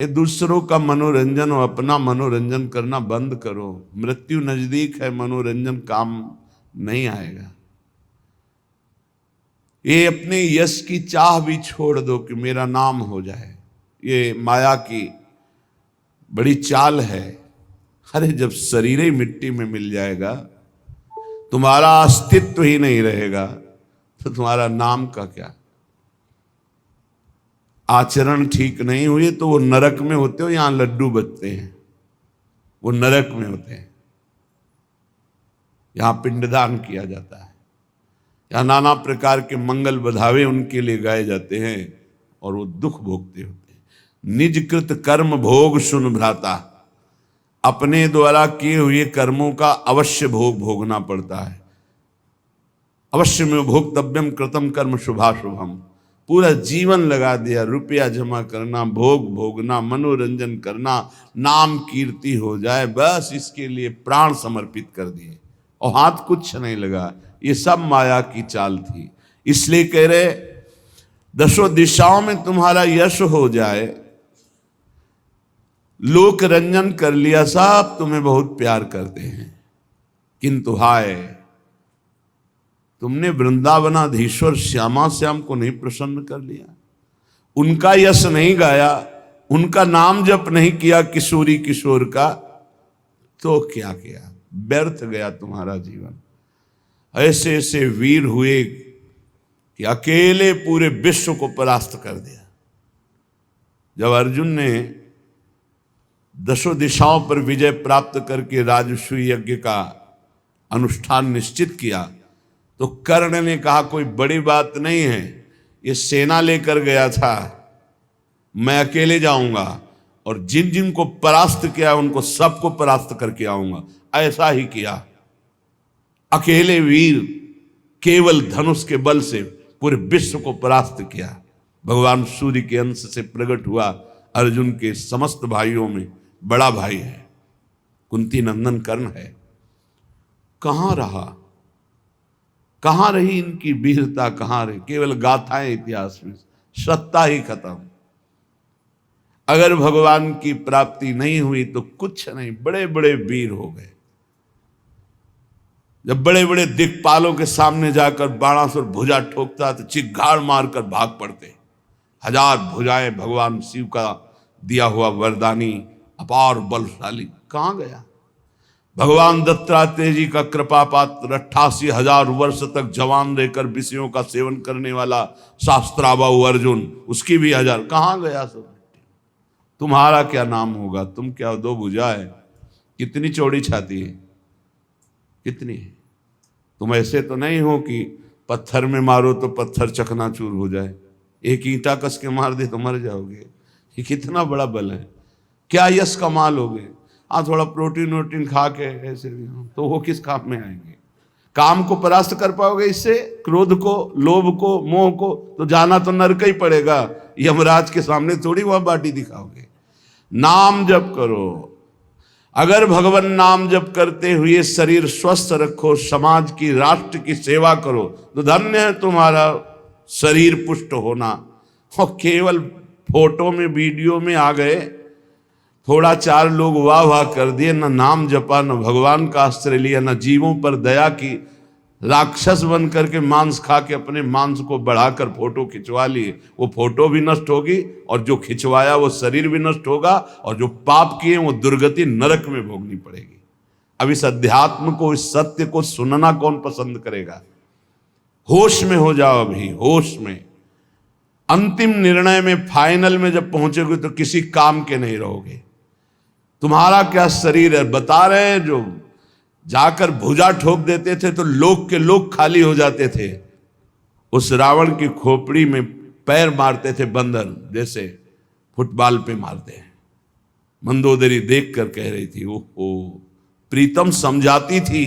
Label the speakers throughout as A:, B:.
A: ये दूसरों का मनोरंजन और अपना मनोरंजन करना बंद करो। मृत्यु नजदीक है, मनोरंजन काम नहीं आएगा। ये अपने यश की चाह भी छोड़ दो कि मेरा नाम हो जाए, ये माया की बड़ी चाल है। अरे जब शरीर ही मिट्टी में मिल जाएगा, तुम्हारा अस्तित्व ही नहीं रहेगा, तो तुम्हारा नाम का क्या। आचरण ठीक नहीं हुए तो वो नरक में होते हो, यहां लड्डू बचते हैं, वो नरक में होते हैं। यहां पिंडदान किया जाता है, यहां नाना प्रकार के मंगल बधावे उनके लिए गाए जाते हैं और वो दुख भोगते होते हैं। निज कृत कर्म भोग सुन भ्राता, अपने द्वारा किए हुए कर्मों का अवश्य भोग भोगना पड़ता है। अवश्य में भोक्तव्यम कृतम कर्म शुभाशुभम। पूरा जीवन लगा दिया, रुपया जमा करना, भोग भोगना, मनोरंजन करना, नाम कीर्ति हो जाए, बस इसके लिए प्राण समर्पित कर दिए और हाथ कुछ नहीं लगा। ये सब माया की चाल थी। इसलिए कह रहे दसों दिशाओं में तुम्हारा यश हो जाए, लोक रंजन कर लिया, सब तुम्हें बहुत प्यार करते हैं, किंतु हाय तुमने वृंदावनाधीश्वर श्यामा श्याम को नहीं प्रसन्न कर लिया, उनका यश नहीं गाया, उनका नाम जप नहीं किया किशोरी किशोर का, तो क्या किया, व्यर्थ गया तुम्हारा जीवन। ऐसे ऐसे वीर हुए कि अकेले पूरे विश्व को परास्त कर दिया। जब अर्जुन ने दसों दिशाओं पर विजय प्राप्त करके राजसूय यज्ञ का अनुष्ठान निश्चित किया, तो कर्ण ने कहा कोई बड़ी बात नहीं है, ये सेना लेकर गया था, मैं अकेले जाऊंगा और जिन जिन को परास्त किया उनको सबको परास्त करके आऊंगा। ऐसा ही किया, अकेले वीर केवल धनुष के बल से पूरे विश्व को परास्त किया। भगवान सूर्य के अंश से प्रकट हुआ, अर्जुन के समस्त भाइयों में बड़ा भाई है, कुंती नंदन कर्ण है। कहां रहा, कहां रही इनकी वीरता, कहां रही, केवल गाथाएं इतिहास में, सत्ता ही खत्म। अगर भगवान की प्राप्ति नहीं हुई तो कुछ नहीं, बड़े बड़े वीर हो गए। जब बड़े बड़े दिक्पालों के सामने जाकर बाणासुर भुजा ठोकता तो चिघाड़ मारकर भाग पड़ते। हजार भुजाएं भगवान शिव का दिया हुआ वरदानी अपार बलशाली कहां गया। भगवान दत्तात्रेय जी का कृपा पात्र 88,000 वर्ष तक जवान रहकर विषयों का सेवन करने वाला शास्त्राबाहु अर्जुन, उसकी भी 1000 कहां गया सब। तुम्हारा क्या नाम होगा, तुम क्या दो भुजा है, कितनी चौड़ी छाती है, कितनी है। तुम ऐसे तो नहीं हो कि पत्थर में मारो तो पत्थर चकनाचूर हो जाए, एक ईंटा कस के मार दे तो मर जाओगे। ये कितना बड़ा बल है, क्या यश कमा लोगे। हाँ थोड़ा प्रोटीन वोटीन खा के ऐसे भी तो वो किस काम में आएंगे। काम को परास्त कर पाओगे इससे, क्रोध को, लोभ को, मोह को, तो जाना तो नरक ही पड़ेगा। यमराज के सामने थोड़ी वह बाटी दिखाओगे। नाम जप करो, अगर भगवान नाम जप करते हुए शरीर स्वस्थ रखो, समाज की, राष्ट्र की सेवा करो, तो धन्य है तुम्हारा शरीर पुष्ट होना। और केवल फोटो में वीडियो में आ गए, थोड़ा चार लोग वाह वाह कर दिए, न नाम जपा, न भगवान का आश्रय लिया, न जीवों पर दया की, राक्षस बन करके मांस खा के अपने मांस को बढ़ाकर फोटो खिंचवा लिए। वो फोटो भी नष्ट होगी और जो खिंचवाया वो शरीर भी नष्ट होगा, और जो पाप किए वो दुर्गति नरक में भोगनी पड़ेगी। अब इस अध्यात्म को, इस सत्य को सुनना कौन पसंद करेगा। होश में हो जाओ, अभी होश में। अंतिम निर्णय में, फाइनल में जब पहुंचोगे तो किसी काम के नहीं रहोगे। तुम्हारा क्या शरीर है, बता रहे हैं जो जाकर भुजा ठोक देते थे तो लोग के लोग खाली हो जाते थे। उस रावण की खोपड़ी में पैर मारते थे बंदर, जैसे फुटबॉल पे मारते हैं। मंदोदरी देख कर कह रही थी, ओहो, प्रीतम समझाती थी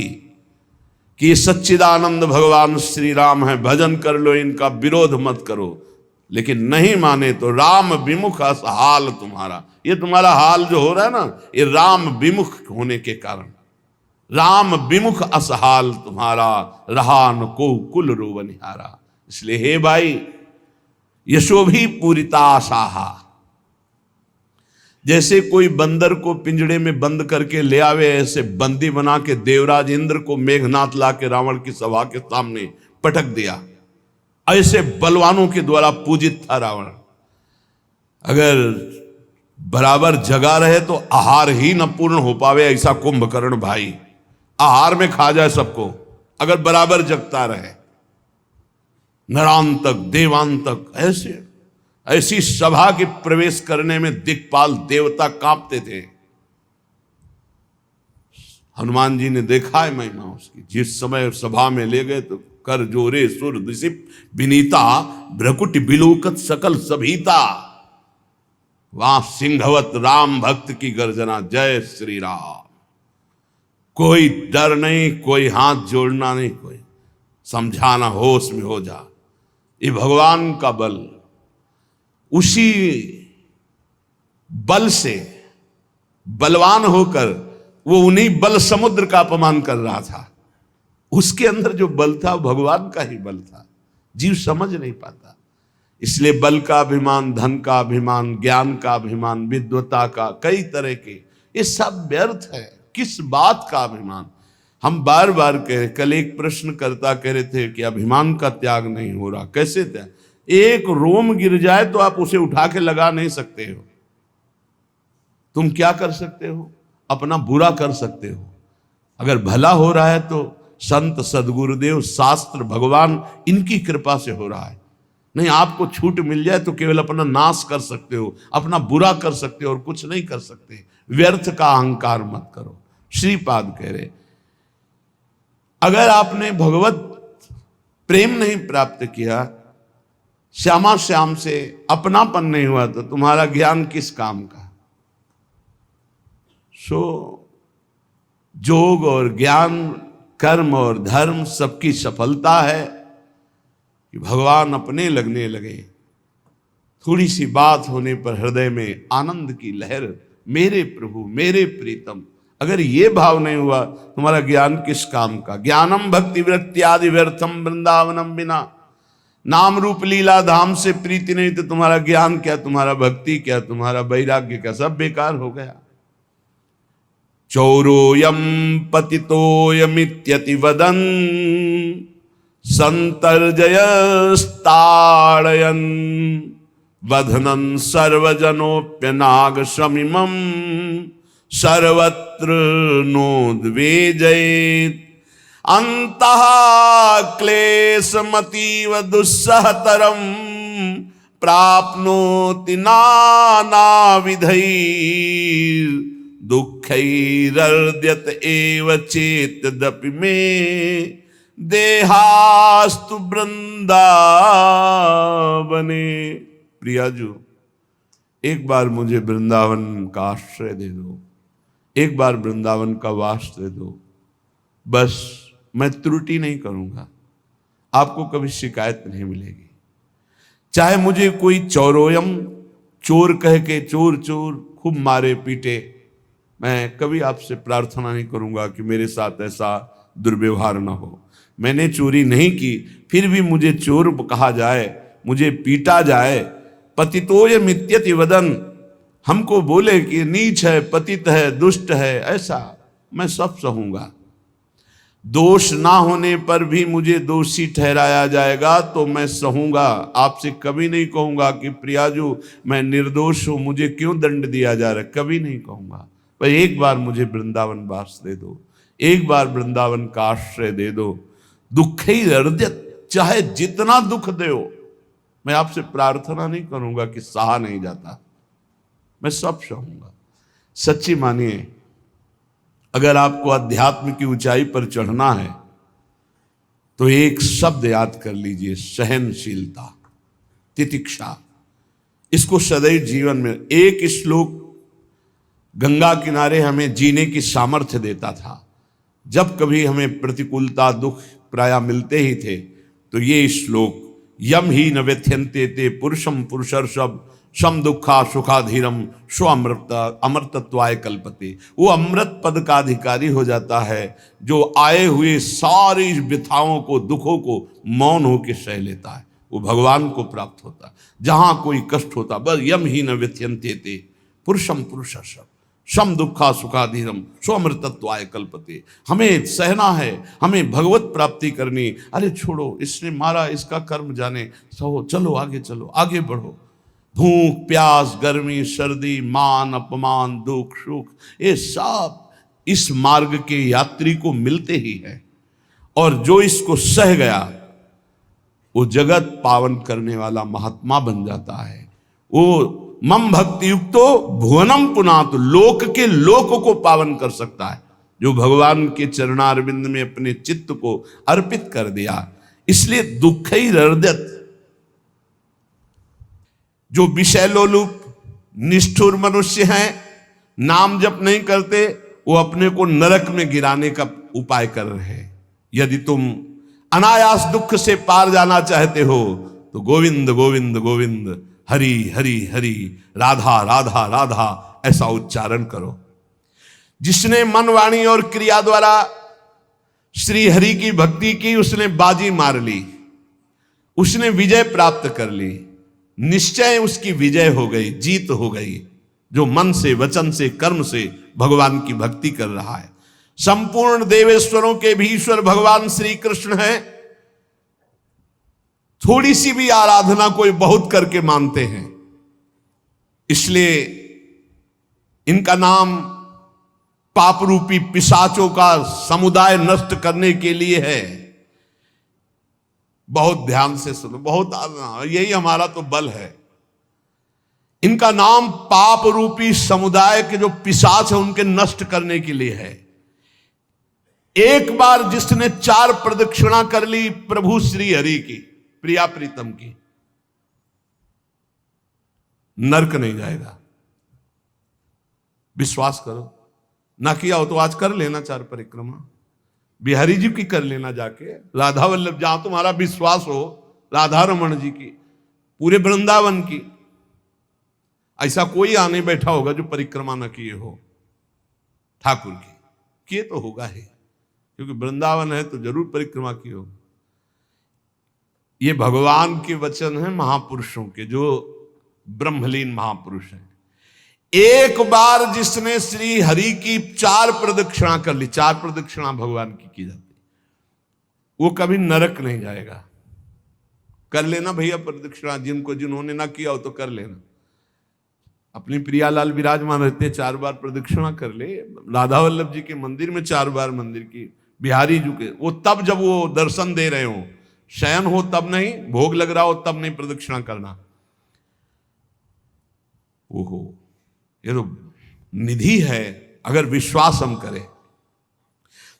A: कि ये सच्चिदानंद भगवान श्री राम है, भजन कर लो, इनका विरोध मत करो। लेकिन नहीं माने तो राम विमुख असहाल तुम्हारा। ये तुम्हारा हाल जो हो रहा है ना, ये राम विमुख होने के कारण। राम विमुख असहाल तुम्हारा, रहा न को कुल रोवनिहारा। इसलिए हे भाई, यशोभी पूरिता आशाहा, जैसे कोई बंदर को पिंजड़े में बंद करके ले आवे, ऐसे बंदी बना के देवराज इंद्र को मेघनाथ ला के रावण की सभा के सामने पटक दिया। ऐसे बलवानों के द्वारा पूजित था रावण। अगर बराबर जगा रहे तो आहार ही न पूर्ण हो पावे, ऐसा कुंभकर्ण भाई आहार में खा जाए सबको, अगर बराबर जगता रहे। नरांतक देवांतक ऐसी सभा के प्रवेश करने में दिक्पाल देवता कांपते थे। हनुमान जी ने देखा है महिमा उसकी। जिस समय सभा में ले गए तो कर जोरे सुर दिसिप विनीता, भ्रकुट बिलोकत सकल सभीता। वहां सिंहवत राम भक्त की गर्जना, जय श्री राम। कोई डर नहीं, कोई हाथ जोड़ना नहीं, कोई समझाना, होश में हो जा। ये भगवान का बल, उसी बल से बलवान होकर वो उन्हीं बल समुद्र का अपमान कर रहा था। उसके अंदर जो बल था भगवान का ही बल था, जीव समझ नहीं पाता। इसलिए बल का अभिमान, धन का अभिमान, ज्ञान का अभिमान, विद्वता का, कई तरह के, ये सब व्यर्थ है। किस बात का अभिमान? हम बार बार कह, कल एक प्रश्नकर्ता कह रहे थे कि अभिमान का त्याग नहीं हो रहा। कैसे त्याग? एक रोम गिर जाए तो आप उसे उठा के लगा नहीं सकते हो। तुम क्या कर सकते हो? अपना बुरा कर सकते हो। अगर भला हो रहा है तो संत, सदगुरुदेव, शास्त्र, भगवान, इनकी कृपा से हो रहा है। नहीं, आपको छूट मिल जाए तो केवल अपना नाश कर सकते हो, अपना बुरा कर सकते हो और कुछ नहीं कर सकते। व्यर्थ का अहंकार मत करो। श्रीपाद कह रहे, अगर आपने भगवत प्रेम नहीं प्राप्त किया, श्यामा श्याम से अपनापन नहीं हुआ, तो तुम्हारा ज्ञान किस काम का? सो योग और ज्ञान, कर्म और धर्म, सबकी सफलता है कि भगवान अपने लगने लगे। थोड़ी सी बात होने पर हृदय में आनंद की लहर, मेरे प्रभु, मेरे प्रीतम। अगर ये भाव नहीं हुआ, तुम्हारा ज्ञान किस काम का? ज्ञानम भक्ति वृत्ति आदि व्यर्थम वृंदावनम बिना। नाम रूप लीला धाम से प्रीति नहीं तो तुम्हारा ज्ञान क्या, तुम्हारा भक्ति क्या, तुम्हारा वैराग्य क्या, सब बेकार हो गया। चौरोयम पतितोयमित्यति वदन संतर्जयस्ताड़यन वधनन सर्वजनोप्यनाग शमिमम सर्वत्र नोद्वेजयेत् अंतः क्लेशमतीव दुस्सहतरम प्राप्नोति नानाविधैर् दुःखैरर्ध्यत एव चेतदपि मे देहास्तु वृंदावने। प्रियाजू, एक बार मुझे वृंदावन का आश्रय दे दो, एक बार वृंदावन का वास दे दो। बस मैं त्रुटि नहीं करूंगा, आपको कभी शिकायत नहीं मिलेगी। चाहे मुझे कोई चौरोयम, चोर कह के चोर चोर खूब मारे पीटे, मैं कभी आपसे प्रार्थना नहीं करूंगा कि मेरे साथ ऐसा दुर्व्यवहार ना हो। मैंने चोरी नहीं की, फिर भी मुझे चोर कहा जाए, मुझे पीटा जाए। पतितोय मित्यति वदन, हमको बोले कि नीच है, पतित है, दुष्ट है, ऐसा मैं सब सहूंगा। दोष ना होने पर भी मुझे दोषी ठहराया जाएगा तो मैं सहूंगा। आपसे कभी नहीं कहूंगा कि प्रियाजू मैं निर्दोष हूं, मुझे क्यों दंड दिया जा रहा है, कभी नहीं कहूंगा। पर एक बार मुझे वृंदावन वास दे दो, एक बार वृंदावन का आश्रय दे दो। दुख ही हृदय, चाहे जितना दुख दो, मैं आपसे प्रार्थना नहीं करूंगा कि सहा नहीं जाता, मैं सब सहूंगा। सच्ची मानिए, अगर आपको अध्यात्म की ऊंचाई पर चढ़ना है तो एक शब्द याद कर लीजिए, सहनशीलता, तितिक्षा। इसको सदैव जीवन में, एक श्लोक गंगा किनारे हमें जीने की सामर्थ्य देता था। जब कभी हमें प्रतिकूलता, दुख प्राय मिलते ही थे तो ये श्लोक, यम ही न व्यथ्यन्ते ते पुरुषम पुरुषर्षभ सम दुखा सुखाधीरम स्व अमृतत्वाय कल्पते। वो अमृत पद का अधिकारी हो जाता है जो आए हुए सारी व्यथाओं को, दुखों को मौन होकर सह लेता है, वो भगवान को प्राप्त होता है। जहां कोई कष्ट होता, बस यम ही न व्यथ्यन्ते ते, पुरुषम पुरुषस्य सम दुखा सुखाधीरम स्वमृतत्वाय कल्पते। हमें सहना है, हमें भगवत प्राप्ति करनी। अरे छोड़ो, इसने मारा, इसका कर्म जाने, सहो, चलो आगे, चलो आगे बढ़ो। भूख प्यास गर्मी सर्दी मान अपमान दुख सुख, ये सब इस मार्ग के यात्री को मिलते ही है। और जो इसको सह गया वो जगत पावन करने वाला महात्मा बन जाता है। वो मम भक्ति युक्तो भुवनम पुनात, लोक के लोक को पावन कर सकता है जो भगवान के चरणारविंद में अपने चित्त को अर्पित कर दिया। इसलिए दुःखैरर्दत्, जो विषय लोलुप निष्ठुर मनुष्य हैं, नाम जप नहीं करते, वो अपने को नरक में गिराने का उपाय कर रहे हैं। यदि तुम अनायास दुख से पार जाना चाहते हो तो गोविंद गोविंद गोविंद, हरि हरि हरि, राधा राधा राधा, ऐसा उच्चारण करो। जिसने मन वाणी और क्रिया द्वारा श्री हरि की भक्ति की, उसने बाजी मार ली, उसने विजय प्राप्त कर ली। निश्चय उसकी विजय हो गई, जीत हो गई, जो मन से वचन से कर्म से भगवान की भक्ति कर रहा है। संपूर्ण देवेश्वरों के भी ईश्वर भगवान श्री कृष्ण है। थोड़ी सी भी आराधना कोई बहुत करके मानते हैं, इसलिए इनका नाम पाप रूपी पिशाचों का समुदाय नष्ट करने के लिए है। बहुत ध्यान से सुनो, बहुत यही हमारा तो बल है। इनका नाम पाप रूपी समुदाय के जो पिशाच है उनके नष्ट करने के लिए है। एक बार जिसने 4 प्रदक्षिणा कर ली प्रभु श्री हरि की, प्रिया प्रीतम की, नरक नहीं जाएगा। विश्वास करो, ना किया हो तो आज कर लेना 4 परिक्रमा, बिहारी जी की कर लेना जाके, राधा वल्लभ, जहां तुम्हारा विश्वास हो, राधा रमन जी की, पूरे वृंदावन की। ऐसा कोई आने बैठा होगा जो परिक्रमा न किए हो ठाकुर की, किए तो होगा ही, क्योंकि वृंदावन है तो जरूर परिक्रमा की हो। ये भगवान के वचन हैं महापुरुषों के, जो ब्रह्मलीन महापुरुष हैं। एक बार जिसने श्री हरि की 4 प्रदक्षिणा कर ली, 4 प्रदक्षिणा भगवान की जाती, वो कभी नरक नहीं जाएगा। कर लेना भैया प्रदक्षिणा, जिन्होंने ना किया हो तो कर लेना। अपनी प्रियालाल विराजमान रहते 4 बार प्रदक्षिणा कर ले। राधा वल्लभ जी के मंदिर में 4 बार मंदिर की, बिहारी जी के, वो तब जब वो दर्शन दे रहे हो, शयन हो तब नहीं, भोग लग रहा हो तब नहीं प्रदक्षिणा करना। ओहो, ये तो निधि है अगर विश्वास हम करें।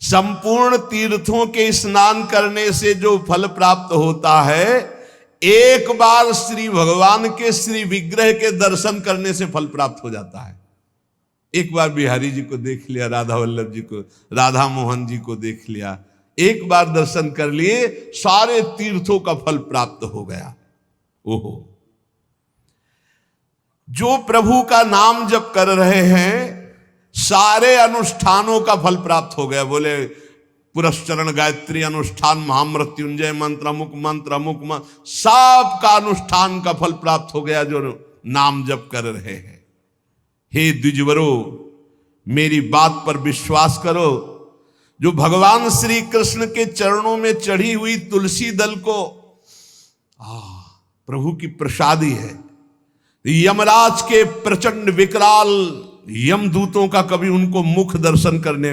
A: संपूर्ण तीर्थों के स्नान करने से जो फल प्राप्त होता है, एक बार श्री भगवान के श्री विग्रह के दर्शन करने से फल प्राप्त हो जाता है। एक बार बिहारी जी को देख लिया, राधा वल्लभ जी को, राधा मोहन जी को देख लिया, एक बार दर्शन कर लिए, सारे तीर्थों का फल प्राप्त हो गया। ओहो, जो प्रभु का नाम जप कर रहे हैं, सारे अनुष्ठानों का फल प्राप्त हो गया। बोले पुरस्चरण गायत्री अनुष्ठान, महामृत्युंजय मंत्र, अमुक मंत्र, अमुक मंत्र, सब का अनुष्ठान का फल प्राप्त हो गया जो नाम जप कर रहे हैं। हे द्विजवरो, मेरी बात पर विश्वास करो। जो भगवान श्री कृष्ण के चरणों में चढ़ी हुई तुलसी दल को प्रभु की प्रसादी है। यमराज के प्रचंड विकराल यमदूतों का कभी उनको मुख दर्शन करने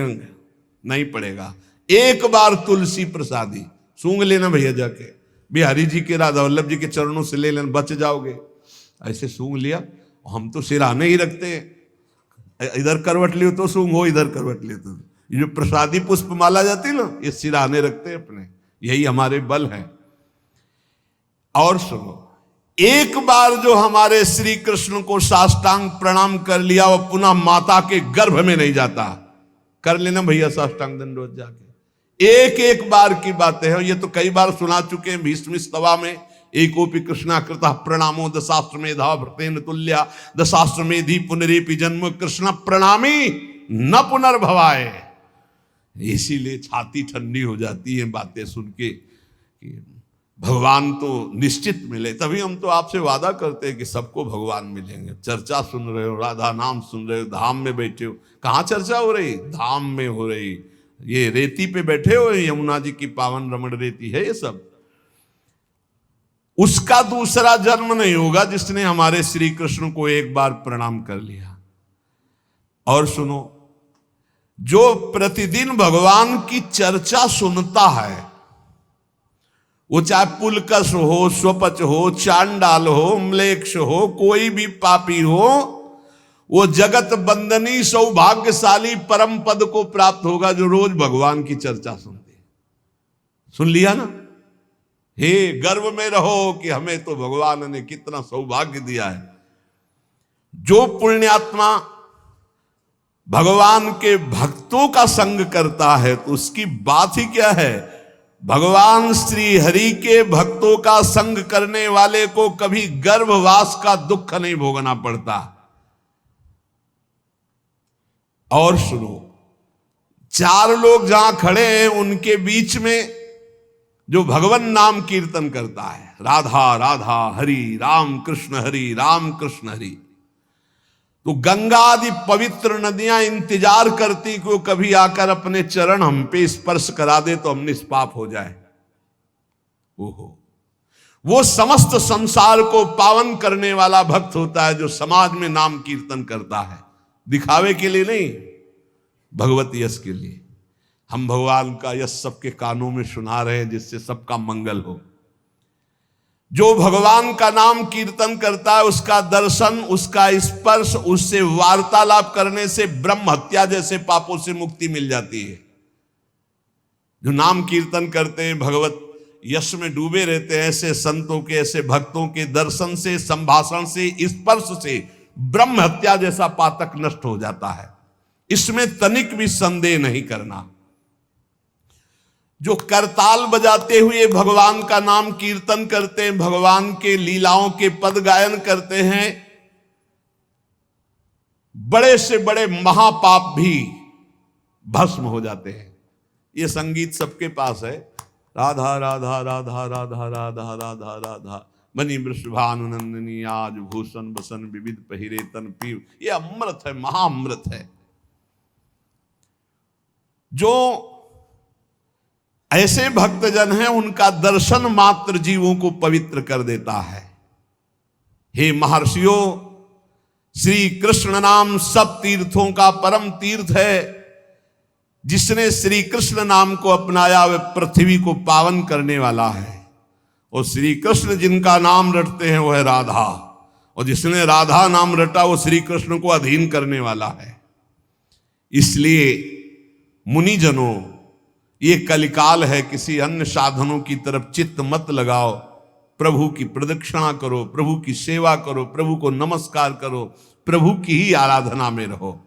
A: नहीं पड़ेगा। एक बार तुलसी प्रसादी सूंघ लेना भैया, जाके बिहारी जी के, राधा वल्लभ जी के चरणों से ले लेना, बच जाओगे। ऐसे सूंघ लिया, हम तो सिराने ही रखते हैं, इधर करवट लियो तो सूंघो, इधर करवट लियो तो। ये जो प्रसादी पुष्प माला जाती है ना, ये सिराने रखते हैं अपने, यही हमारे बल है। और सुनो, एक बार जो हमारे श्री कृष्ण को साष्टांग प्रणाम कर लिया, वो पुनः माता के गर्भ में नहीं जाता। कर लेना भैया साष्टांग दंडवत जाके, एक बार की बातें हैं। ये तो कई बार सुना चुके हैं भीष्म स्तवा में। एकोपि कृष्णाकृतः प्रणामो दशाश्वमेधा भृतेन तुल्या, दशाश्वमेधी पुनरेपि जन्म कृष्ण प्रणामी न पुनर्भवाए। इसीलिए छाती ठंडी हो जाती है बातें सुन के। भगवान तो निश्चित मिले, तभी हम तो आपसे वादा करते हैं कि सबको भगवान मिलेंगे। चर्चा सुन रहे हो, राधा नाम सुन रहे हो, धाम में बैठे हो। कहाँ चर्चा हो रही? धाम में हो रही। ये रेती पे बैठे हो, यमुना जी की पावन रमण रेती है ये सब। उसका दूसरा जन्म नहीं होगा जिसने हमारे श्री कृष्ण को एक बार प्रणाम कर लिया। और सुनो, जो प्रतिदिन भगवान की चर्चा सुनता है, वो चाहे पुलकस हो, स्वपच हो, चांडाल हो, म्लेच्छ हो, कोई भी पापी हो, वो जगत बंदनी सौभाग्यशाली परम पद को प्राप्त होगा जो रोज भगवान की चर्चा सुनते। सुन लिया ना? हे गर्व में रहो कि हमें तो भगवान ने कितना सौभाग्य दिया है। जो पुण्यात्मा भगवान के भक्तों का संग करता है तो उसकी बात ही क्या है। भगवान श्री हरि के भक्तों का संग करने वाले को कभी गर्भवास का दुख नहीं भोगना पड़ता। और सुनो, चार लोग जहां खड़े हैं उनके बीच में जो भगवान नाम कीर्तन करता है, राधा राधा हरि राम कृष्ण हरि राम कृष्ण हरि, तो गंगा आदि पवित्र नदियां इंतजार करती कि वो कभी आकर अपने चरण हम पे स्पर्श करा दे तो हम निष्पाप हो जाए। ओहो, वो समस्त संसार को पावन करने वाला भक्त होता है जो समाज में नाम कीर्तन करता है, दिखावे के लिए नहीं, भगवत यश के लिए। हम भगवान का यश सबके कानों में सुना रहे हैं जिससे सबका मंगल हो। जो भगवान का नाम कीर्तन करता है उसका दर्शन, उसका स्पर्श, उससे वार्तालाप करने से ब्रह्म हत्या जैसे पापों से मुक्ति मिल जाती है। जो नाम कीर्तन करते हैं, भगवत यश में डूबे रहते हैं, ऐसे संतों के, ऐसे भक्तों के दर्शन से, संभाषण से, स्पर्श से ब्रह्म हत्या जैसा पातक नष्ट हो जाता है। इसमें तनिक भी संदेह नहीं करना। जो करताल बजाते हुए भगवान का नाम कीर्तन करते हैं, भगवान के लीलाओं के पद गायन करते हैं, बड़े से बड़े महापाप भी भस्म हो जाते हैं। ये संगीत सबके पास है, राधा राधा राधा राधा राधा राधा राधा बनी वृषभानुनंदिनी आज भूषण बसन विविध पहिरे तन पीव। ये अमृत है, महाअमृत है। जो ऐसे भक्तजन हैं उनका दर्शन मात्र जीवों को पवित्र कर देता है। हे महर्षियों, श्री कृष्ण नाम सब तीर्थों का परम तीर्थ है। जिसने श्री कृष्ण नाम को अपनाया वह पृथ्वी को पावन करने वाला है। और श्री कृष्ण जिनका नाम रटते हैं वह राधा, और जिसने राधा नाम रटा वो श्री कृष्ण को अधीन करने वाला है। इसलिए मुनिजनों, ये कलिकाल है, किसी अन्य साधनों की तरफ चित्त मत लगाओ। प्रभु की प्रदक्षिणा करो, प्रभु की सेवा करो, प्रभु को नमस्कार करो, प्रभु की ही आराधना में रहो।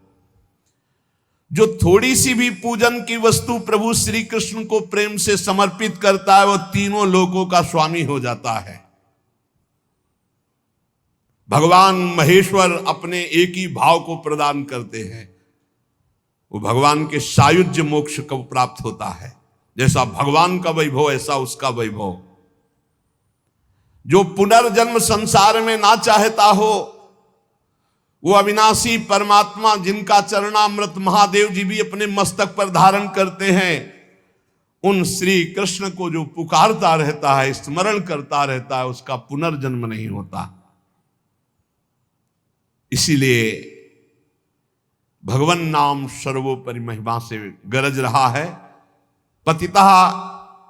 A: जो थोड़ी सी भी पूजन की वस्तु प्रभु श्री कृष्ण को प्रेम से समर्पित करता है वो तीनों लोकों का स्वामी हो जाता है। भगवान महेश्वर अपने एक ही भाव को प्रदान करते हैं, वो भगवान के सायुज्य मोक्ष को प्राप्त होता है। जैसा भगवान का वैभव ऐसा उसका वैभव। जो पुनर्जन्म संसार में ना चाहता हो वो अविनाशी परमात्मा जिनका चरणामृत महादेव जी भी अपने मस्तक पर धारण करते हैं, उन श्री कृष्ण को जो पुकारता रहता है, स्मरण करता रहता है, उसका पुनर्जन्म नहीं होता। इसीलिए भगवन नाम सर्वोपरि महिमा से गरज रहा है। पतितः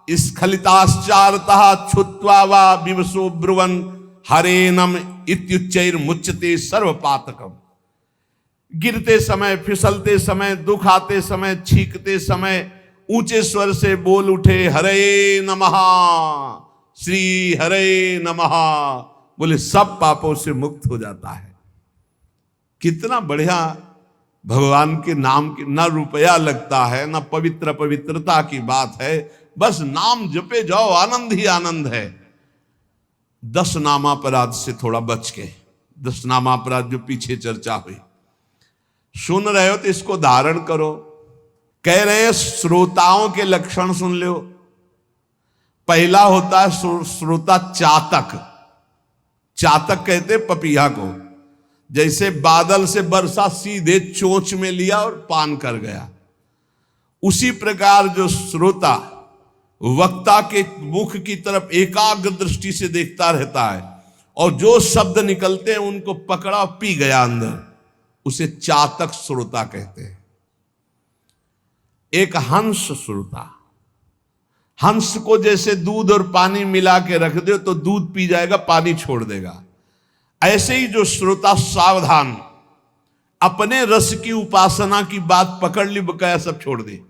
A: स्खलिताश्चारतः छुत्वा वा विवशो ब्रुवन् हरेनम इत्युच्चैर मुच्यते सर्वपातकम। गिरते समय, फिसलते समय, दुख आते समय, छींकते समय ऊंचे स्वर से बोल उठे हरे नमः, श्री हरे नमः, बोले सब पापों से मुक्त हो जाता है। कितना बढ़िया भगवान के नाम की ना रुपया लगता है, ना पवित्र पवित्रता की बात है, बस नाम जपे जाओ, आनंद ही आनंद है। 10 नामापराध से थोड़ा बच के, 10 नामापराध जो पीछे चर्चा हुई, सुन रहे हो तो इसको धारण करो। कह रहे हैं श्रोताओं के लक्षण सुन लो। पहला होता है श्रोता चातक। चातक कहते पपीहा को। जैसे बादल से बरसा सीधे चोंच में लिया और पान कर गया, उसी प्रकार जो श्रोता वक्ता के मुख की तरफ एकाग्र दृष्टि से देखता रहता है और जो शब्द निकलते हैं उनको पकड़ा पी गया अंदर, उसे चातक श्रोता कहते हैं। एक हंस श्रोता। हंस को जैसे दूध और पानी मिला के रख दो तो दूध पी जाएगा, पानी छोड़ देगा। ऐसे ही जो श्रोता सावधान, अपने रस की उपासना की बात पकड़ ली, बकाया सब छोड़ दे।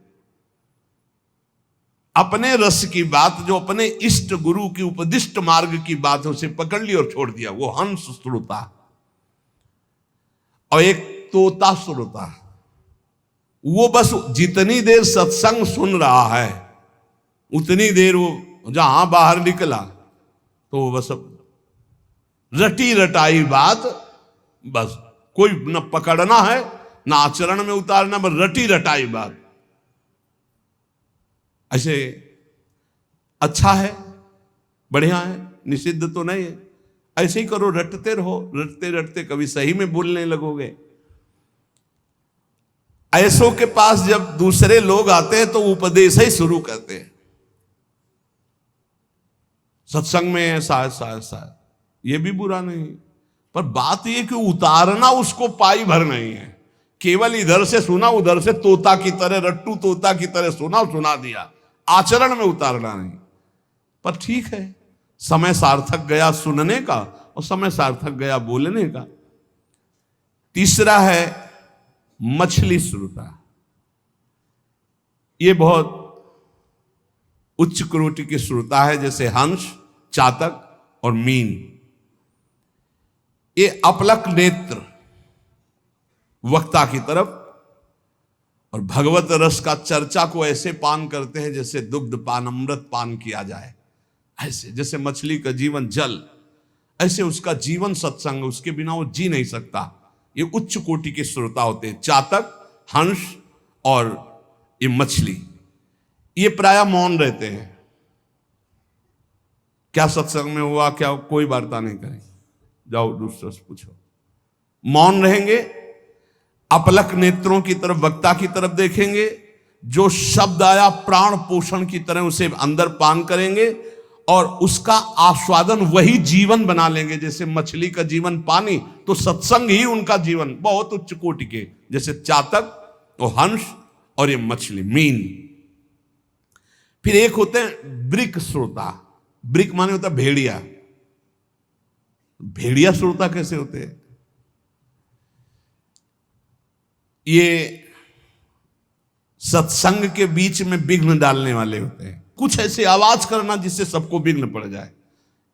A: अपने रस की बात, जो अपने इष्ट गुरु की उपदिष्ट मार्ग की बात, उसे पकड़ ली और छोड़ दिया, वो हंस श्रोता। और एक तोता श्रोता, वो बस जितनी देर सत्संग सुन रहा है उतनी देर वो जहां बाहर निकला तो वो बस रटी रटाई बात, बस कोई न पकड़ना है न आचरण में उतारना, बस रटी रटाई बात। ऐसे अच्छा है, बढ़िया है, निषिद्ध तो नहीं है। ऐसे ही करो, रटते रहो, रटते रटते कभी सही में बोलने लगोगे। ऐसों के पास जब दूसरे लोग आते हैं तो उपदेश ही शुरू करते हैं, सत्संग में ऐसा ऐसा ऐसा। ये भी बुरा नहीं, पर बात यह कि उतारना उसको पाई भर नहीं है। केवल इधर से सुना, उधर से तोता की तरह, रट्टू तोता की तरह सुना दिया, आचरण में उतारना नहीं। पर ठीक है, समय सार्थक गया सुनने का और समय सार्थक गया बोलने का। तीसरा है मछली श्रोता। ये बहुत उच्च कोटि की श्रोता है, जैसे हंस, चातक और मीन। ये अपलक नेत्र वक्ता की तरफ और भगवत रस का चर्चा को ऐसे पान करते हैं जैसे दुग्ध पान, अमृत पान किया जाए। ऐसे जैसे मछली का जीवन जल, ऐसे उसका जीवन सत्संग, उसके बिना वो जी नहीं सकता। ये उच्च कोटि के श्रोता होते हैं, चातक, हंस और ये मछली। ये प्राय मौन रहते हैं। क्या सत्संग में हुआ, क्या कोई वार्ता नहीं करें, जाओ दूसरों से पूछो। मौन रहेंगे, अपलक नेत्रों की तरफ, वक्ता की तरफ देखेंगे। जो शब्द आया प्राण पोषण की तरह उसे अंदर पान करेंगे और उसका आस्वादन वही जीवन बना लेंगे। जैसे मछली का जीवन पानी, तो सत्संग ही उनका जीवन। बहुत उच्च कोटि के, जैसे चातक और हंस और ये मछली, मीन। फिर एक होते हैं ब्रिक श्रोता। ब्रिक माने होता है भेड़िया। भेड़िया श्रोता कैसे होते हैं? ये सत्संग के बीच में विघ्न डालने वाले होते हैं। कुछ ऐसे आवाज करना जिससे सबको विघ्न पड़ जाए।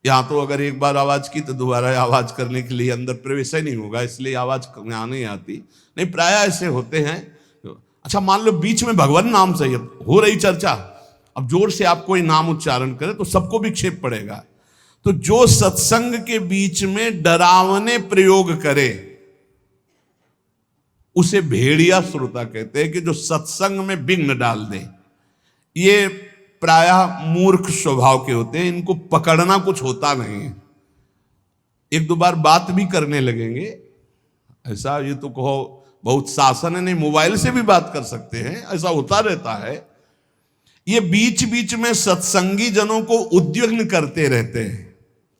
A: यहां तो अगर एक बार आवाज की तो दोबारा आवाज करने के लिए अंदर प्रवेश ही नहीं होगा, इसलिए आवाज यहाँ नहीं आती। नहीं, प्राय ऐसे होते हैं। अच्छा, मान लो बीच में भगवान नाम से हो रही चर्चा, अब जोर से आप कोई नाम उच्चारण करें तो सबको विक्षेप पड़ेगा। तो जो सत्संग के बीच में डरावने प्रयोग करे उसे भेड़िया श्रोता कहते हैं, कि जो सत्संग में विघ्न डाल दे। ये प्रायः मूर्ख स्वभाव के होते हैं, इनको पकड़ना कुछ होता नहीं है। एक दो बार बात भी करने लगेंगे, ऐसा ये तो कहो बहुत शासन है, नहीं मोबाइल से भी बात कर सकते हैं, ऐसा होता रहता है। ये बीच बीच में सत्संगी जनों को उद्विग्न करते रहते हैं।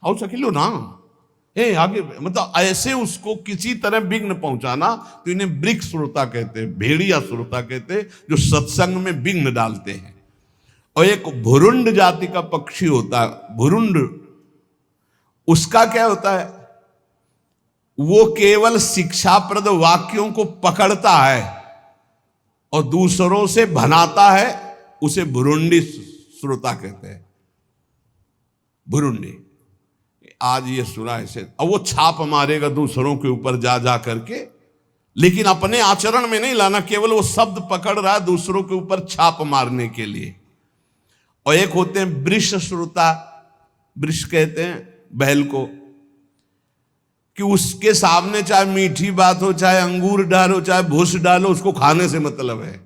A: आओ सकिलो ना, आगे, मतलब ऐसे उसको किसी तरह विघ्न पहुंचाना, तो इन्हें ब्रिक श्रोता कहते हैं, भेड़िया श्रोता कहते हैं, जो सत्संग में विघ्न डालते हैं। और एक भुरुंड जाति का पक्षी होता है, भुरुंड। उसका क्या होता है? वो केवल शिक्षाप्रद वाक्यों को पकड़ता है और दूसरों से भनाता है, उसे भुरुंडी श्रोता कहते हैं। भुरुंडी, आज ये सुना ऐसे, अब वो छाप मारेगा दूसरों के ऊपर जा जा करके, लेकिन अपने आचरण में नहीं लाना, केवल वो शब्द पकड़ रहा है दूसरों के ऊपर छाप मारने के लिए। और एक होते हैं वृष श्रोता। वृष कहते हैं बैल को, कि उसके सामने चाहे मीठी बात हो, चाहे अंगूर डालो, चाहे भूस डालो, उसको खाने से मतलब है।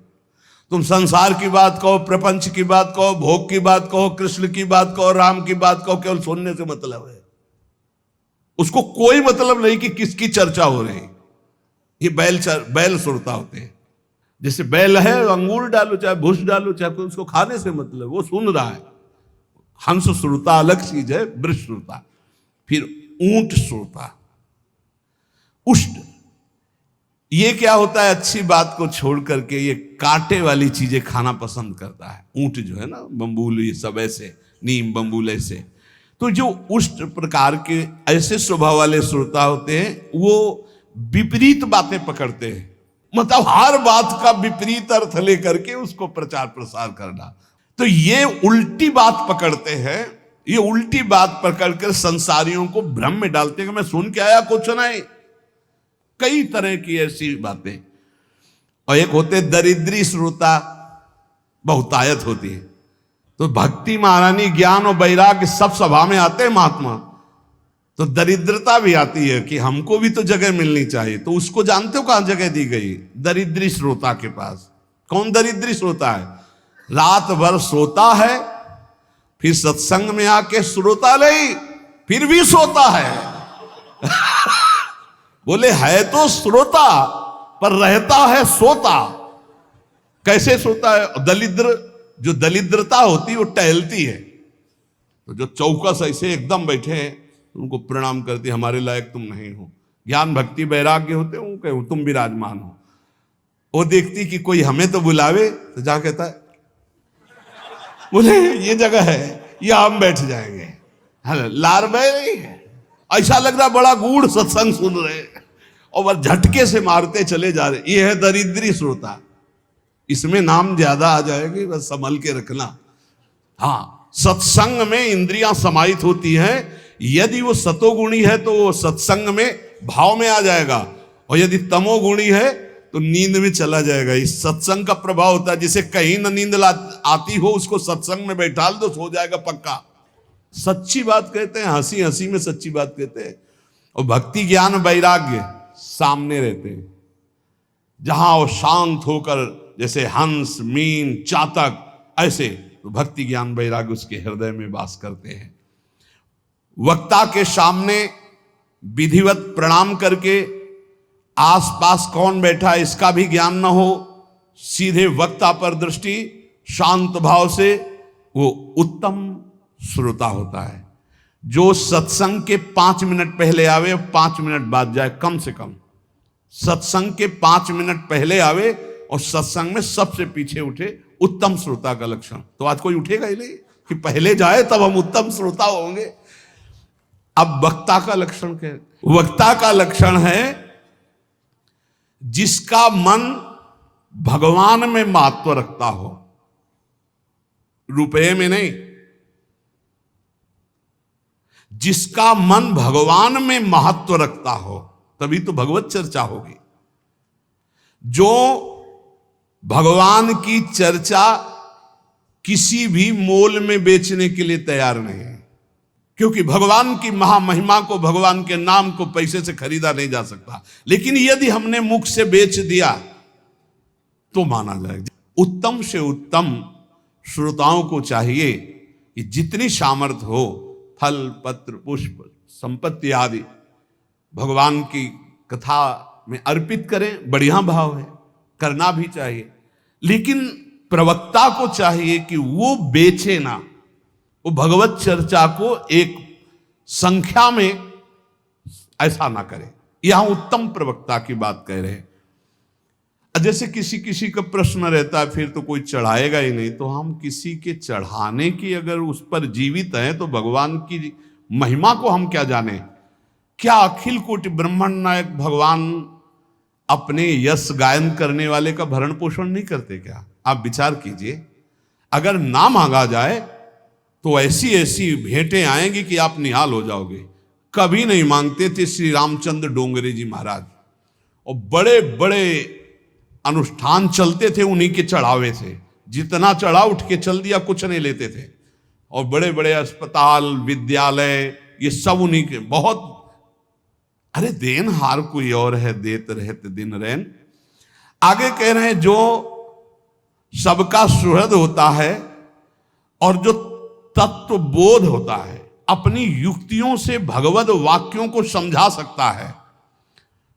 A: तुम संसार की बात कहो, प्रपंच की बात कहो, भोग की बात कहो, कृष्ण की बात कहो, राम की बात कहो, केवल सुनने से मतलब है। उसको कोई मतलब नहीं कि किसकी चर्चा हो रही। ये बैल सुरता होते हैं। जैसे बैल है, अंगूर डालो चाहे भूस डालो चाहे, उसको खाने से मतलब, वो सुन रहा है। हंस सुरता अलग चीज है, वृष सुरता। फिर ऊंट सुरता, उष्ट। ये क्या होता है, अच्छी बात को छोड़ करके ये कांटे वाली चीजें खाना पसंद करता है। ऊंट जो है ना, बम्बूल, ये सब ऐसे, नीम बम्बूल ऐसे। तो जो उष्ट प्रकार के ऐसे स्वभाव वाले श्रोता होते हैं, वो विपरीत बातें पकड़ते हैं। मतलब हर बात का विपरीत अर्थ लेकर के उसको प्रचार प्रसार करना। तो ये उल्टी बात पकड़ते हैं। ये उल्टी बात पकड़कर संसारियों को भ्रम में डालते हैं कि मैं सुन के आया, कुछ नहीं। कई तरह की ऐसी बातें। और एक होते दरिद्री श्रोता, बहुतायत होती है। तो भक्ति, महारानी, ज्ञान और वैराग्य सब सभा में आते हैं महात्मा, तो दरिद्रता भी आती है कि हमको भी तो जगह मिलनी चाहिए। तो उसको जानते हो कहां जगह दी गई? दरिद्री श्रोता के पास। कौन दरिद्री श्रोता है? रात भर सोता है, फिर सत्संग में आके श्रोता नहीं, फिर भी सोता है। बोले है तो श्रोता पर रहता है सोता। कैसे सोता है? दलिद्र, जो दलिद्रता होती है वो टहलती है। तो जो चौकस ऐसे एकदम बैठे हैं, उनको प्रणाम करती, हमारे लायक तुम नहीं हो। ज्ञान भक्ति वैराग्य होते हो, तुम विराजमान हो। वो देखती कि कोई हमें तो बुलावे, तो जा कहता है बोले ये जगह है, ये हम बैठ जाएंगे। लार बह रही है, ऐसा लग रहा बड़ा गूढ़ सत्संग सुन रहे, और वह झटके से मारते चले जा रहे। ये है दरिद्री श्रोता। इसमें नाम ज्यादा आ जाएगी, बस संभल के रखना। हाँ, सत्संग में इंद्रियां समाहित होती हैं। यदि वो सतोगुणी है तो वो सत्संग में भाव में आ जाएगा, और यदि तमोगुणी है तो नींद में चला जाएगा। इस सत्संग का प्रभाव होता है। जिसे कहीं न नींद आती हो, उसको सत्संग में बैठा दो, सो जाएगा पक्का। सच्ची बात कहते हैं, हंसी हंसी में सच्ची बात कहते हैं। और भक्ति, ज्ञान, वैराग्य सामने रहते हैं। जहां वो शांत होकर, जैसे हंस, मीन, चातक, ऐसे, तो भक्ति, ज्ञान, वैराग्य उसके हृदय में वास करते हैं। वक्ता के सामने विधिवत प्रणाम करके, आसपास कौन बैठा है इसका भी ज्ञान न हो, सीधे वक्ता पर दृष्टि, शांत भाव से, वो उत्तम श्रोता होता है। जो सत्संग के 5 मिनट पहले आवे, 5 मिनट बाद जाए, कम से कम। सत्संग के 5 मिनट पहले आवे और सत्संग में सबसे पीछे उठे, उत्तम श्रोता का लक्षण। तो आज कोई उठेगा ही नहीं कि पहले जाए तब हम उत्तम श्रोता होंगे। अब वक्ता का लक्षण क्या है? वक्ता का लक्षण है जिसका मन भगवान में महत्व रखता हो, रुपये में नहीं। जिसका मन भगवान में महत्व रखता हो, तभी तो भगवत चर्चा होगी। जो भगवान की चर्चा किसी भी मोल में बेचने के लिए तैयार नहीं है, क्योंकि भगवान की महामहिमा को, भगवान के नाम को पैसे से खरीदा नहीं जा सकता। लेकिन यदि हमने मुख से बेच दिया तो माना जाएगा। उत्तम से उत्तम श्रोताओं को चाहिए कि जितनी सामर्थ्य हो, फल, पत्र, पुष्प, संपत्ति आदि भगवान की कथा में अर्पित करें। बढ़िया भाव है, करना भी चाहिए। लेकिन प्रवक्ता को चाहिए कि वो बेचे ना, वो भगवत चर्चा को एक संख्या में ऐसा ना करे। यहां उत्तम प्रवक्ता की बात कह रहे हैं। जैसे किसी किसी का प्रश्न रहता है, फिर तो कोई चढ़ाएगा ही नहीं, तो हम किसी के चढ़ाने की अगर उस पर जीवित हैं तो भगवान की महिमा को हम क्या जाने? क्या अखिल कोटि ब्रह्मांड नायक भगवान अपने यश गायन करने वाले का भरण पोषण नहीं करते क्या? आप विचार कीजिए। अगर ना मांगा जाए तो ऐसी ऐसी भेंटें आएंगी कि आप निहाल हो जाओगे। कभी नहीं मांगते थे श्री रामचंद्र डोंगरे जी महाराज, और बड़े बड़े अनुष्ठान चलते थे, उन्हीं के चढ़ावे थे। जितना चढ़ा उठ के चल दिया, कुछ नहीं लेते थे। और बड़े बड़े अस्पताल, विद्यालय, ये सब उन्हीं के। बहुत, अरे देन हार कोई और है, देत रहते दिन रैन। आगे कह रहे हैं जो सबका सुहृद होता है और जो तत्व बोध होता है, अपनी युक्तियों से भगवत वाक्यों को समझा सकता है,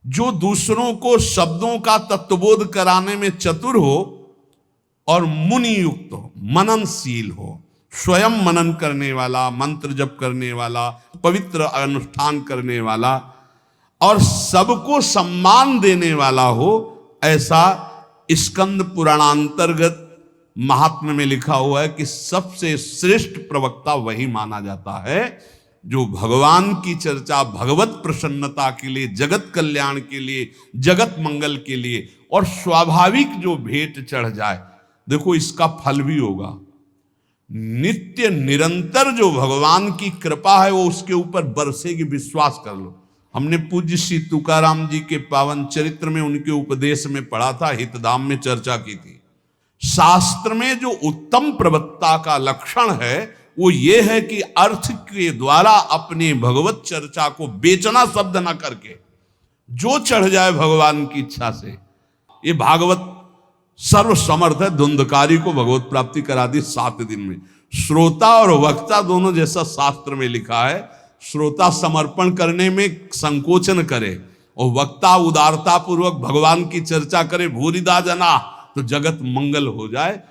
A: जो दूसरों को शब्दों का तत्वबोध कराने में चतुर हो और मुनि युक्त हो, मननशील हो, स्वयं मनन करने वाला, मंत्र जप करने वाला, पवित्र अनुष्ठान करने वाला और सबको सम्मान देने वाला हो, ऐसा स्कंद पुराणांतर्गत महात्म्य में लिखा हुआ है कि सबसे श्रेष्ठ प्रवक्ता वही माना जाता है जो भगवान की चर्चा भगवत प्रसन्नता के लिए, जगत कल्याण के लिए, जगत मंगल के लिए और स्वाभाविक जो भेंट चढ़ जाए, देखो इसका फल भी होगा। नित्य निरंतर जो भगवान की कृपा है वो उसके ऊपर बरसेगी, विश्वास कर लो। हमने पूज्य श्री तुकाराम जी के पावन चरित्र में उनके उपदेश में पढ़ा था, हितधाम में चर्चा की थी। शास्त्र में जो उत्तम प्रवक्ता का लक्षण है वो ये है कि अर्थ के द्वारा अपने भगवत चर्चा को बेचना शब्द ना करके जो चढ़ जाए भगवान की इच्छा से, ये भागवत सर्व समर्थ है, धुंधकारी को भगवत प्राप्ति करा दी 7 दिन में। श्रोता और वक्ता दोनों, जैसा शास्त्र में लिखा है, श्रोता समर्पण करने में संकोचन करे और वक्ता उदारता पूर्वक भगवान की चर्चा करे, भूरिदा जना, तो जगत मंगल हो जाए।